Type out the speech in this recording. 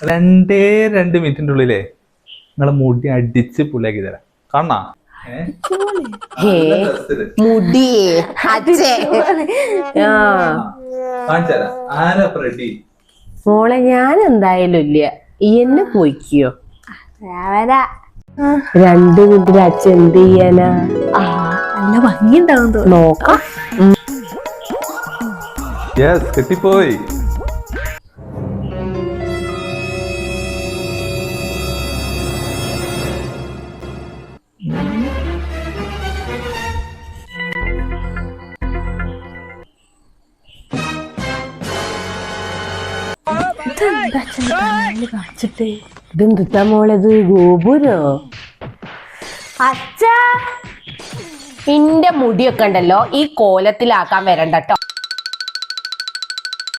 2 മിനിറ്റിന്റെ ഉള്ളിലേ നിങ്ങളെ മുടി അടിച്ച് പുള്ളിയാക്കി തരാം. കാണാ മോളെ ഞാൻ എന്തായാലും ഇല്ല, എന്നെ പോയിക്കോ. 2 മിനിറ്റിൽ അച്ഛൻ എന്ത് ചെയ്യാനാ? നല്ല ഭംഗിയുണ്ടാവും നോക്കാം. കിട്ടിപ്പോയി. ഇതെന്താ മോളത്, ഗോപുരോ? അച്ഛാ, നിന്റെ മുടിയൊക്കെ ഉണ്ടല്ലോ ഈ കോലത്തിലാക്കാൻ വരണ്ടട്ടോ.